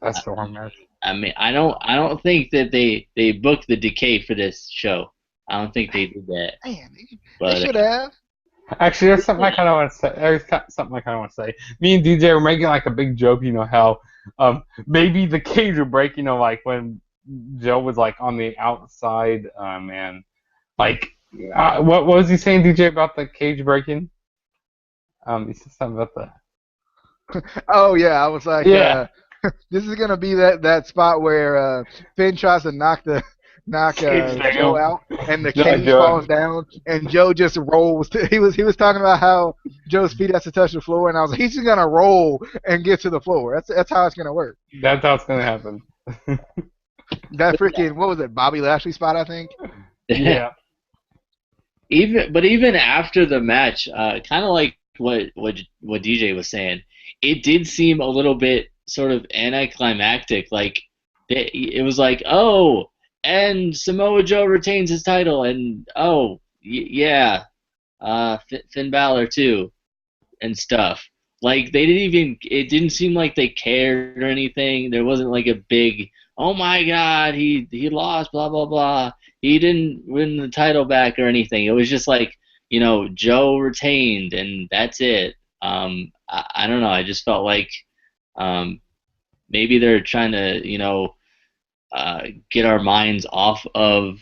That's the wrong match. I mean, I don't think that they booked the Decay for this show. I don't think they did that. Man, they should have. Actually, there's something I kind of want to say. Me and DJ were making like a big joke, how maybe the cage would break, like when Joe was like on the outside, and like what was he saying, DJ, about the cage breaking? He said something about the. Oh yeah, I was like, yeah. This is gonna be that spot where Finn tries to knock Joe out, and the cage falls down, and Joe just rolls. He was talking about how Joe's feet has to touch the floor, and I was like, he's just gonna roll and get to the floor. That's how it's gonna work. That's how it's gonna happen. That freaking what was it, Bobby Lashley spot, I think. Yeah. Even after the match, kind of like what DJ was saying, it did seem a little bit sort of anticlimactic. Like it was like, oh, and Samoa Joe retains his title, and oh, yeah, Finn Balor too and stuff. Like they didn't even. It didn't seem like they cared or anything. There wasn't like a big. Oh my God, he lost. Blah blah blah. He didn't win the title back or anything. It was just like Joe retained and that's it. I don't know. I just felt like um, maybe they're trying to get our minds off of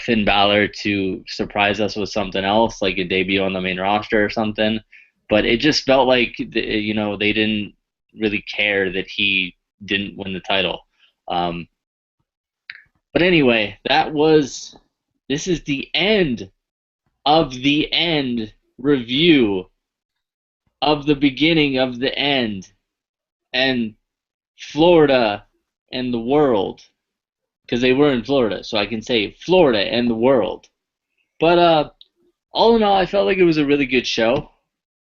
Finn Balor to surprise us with something else, like a debut on the main roster or something. But it just felt like they didn't really care that he didn't win the title. Um, but anyway, this is the end of the end review of the beginning of the end and Florida and the world because they were in Florida, so I can say Florida and the world. But all in all, I felt like it was a really good show.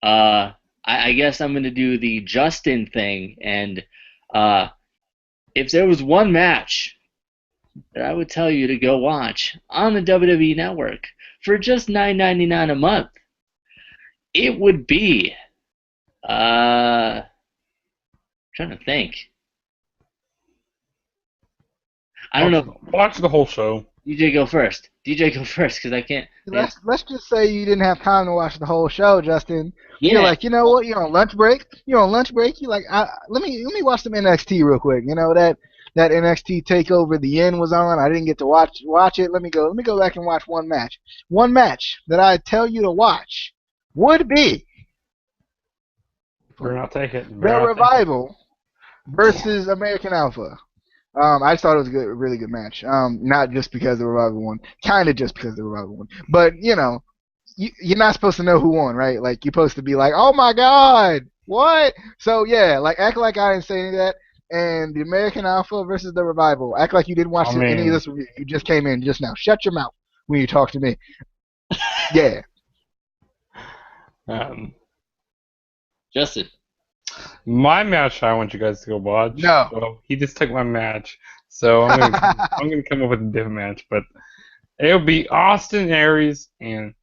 I guess I'm gonna do the Justin thing, and uh, if there was one match that I would tell you to go watch on the WWE Network for just $9.99 a month, it would be trying to think. I don't Watch, know. watch the whole show. DJ go first. DJ go first because I can't. Let's just say you didn't have time to watch the whole show, Justin. You're Yeah. like, you know what? You're on lunch break. You're on lunch break. You're like, let me watch some NXT real quick. You know that NXT Takeover the end was on. I didn't get to watch it. Let me go back and watch one match. One match that I tell you to watch would be Better not take it. The Better not take it. Revival versus American Alpha. I just thought it was a really good match. Not just because the Revival won, kind of just because the Revival won, but you're not supposed to know who won, right? Like you're supposed to be like, oh my God, what? So yeah, like act like I didn't say any of that. And the American Alpha versus the Revival, act like you didn't watch I any of mean, this review. You just came in just now. Shut your mouth when you talk to me. Yeah. um, Justin. my match I want you guys to go watch. No. Well, he just took my match, so I'm gonna come up with a different match, but it'll be Austin Aries and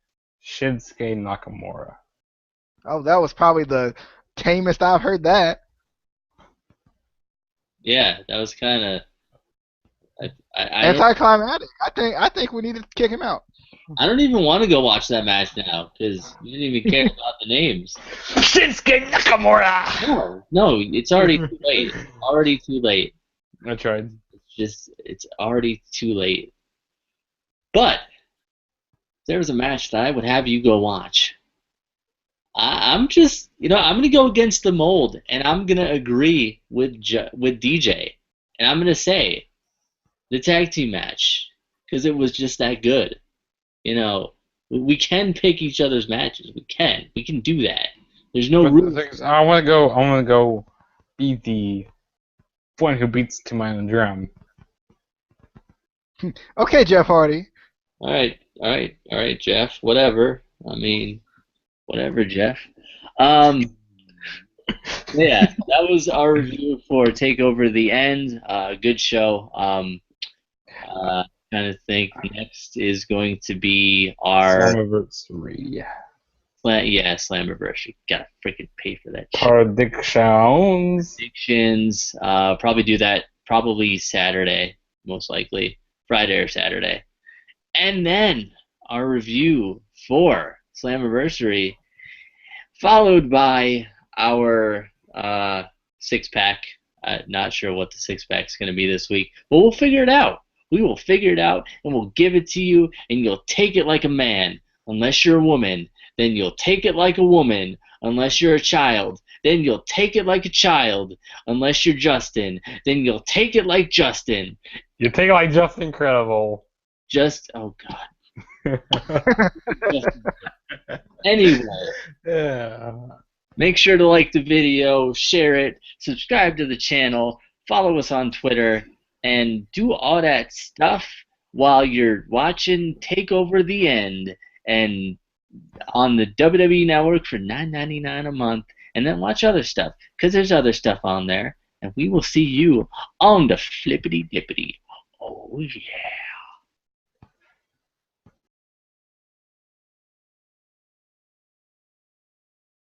Shinsuke Nakamura. Oh, that was probably the tamest I've heard that. Yeah, that was kind of. Anticlimactic. I think we need to kick him out. I don't even want to go watch that match now because you didn't even care about the names. Shinsuke Nakamura. No, it's already too late. Already too late. I tried. It's already too late. But if there was a match that I would have you go watch. I'm just, I'm gonna go against the mold, and I'm gonna agree with DJ, and I'm gonna say the tag team match because it was just that good. We can pick each other's matches. We can do that. There's no But the rules. thing is, I want to go be the one who beats Tim on the drum. Okay, Jeff Hardy. All right, Jeff. Whatever. I mean, whatever, Jeff. Yeah, that was our review for Takeover the End. Good show. Kind of think next is going to be our Slammiversary. Slammiversary. Gotta freaking pay for that shit. Predictions. Predictions. Probably do that probably Saturday, most likely Friday or Saturday, and then our review for Slammiversary, followed by our six pack. Not sure what the six pack is going to be this week, but we'll figure it out. We will figure it out, and we'll give it to you, and you'll take it like a man. Unless you're a woman, then you'll take it like a woman. Unless you're a child, then you'll take it like a child. Unless you're Justin, then you'll take it like Justin. You take it like just incredible. Oh God. Anyway. Yeah. Make sure to like the video, share it, subscribe to the channel, follow us on Twitter, and do all that stuff while you're watching Takeover the End and on the WWE Network for $9.99 a month, and then watch other stuff because there's other stuff on there, and we will see you on the flippity dippity. Oh yeah.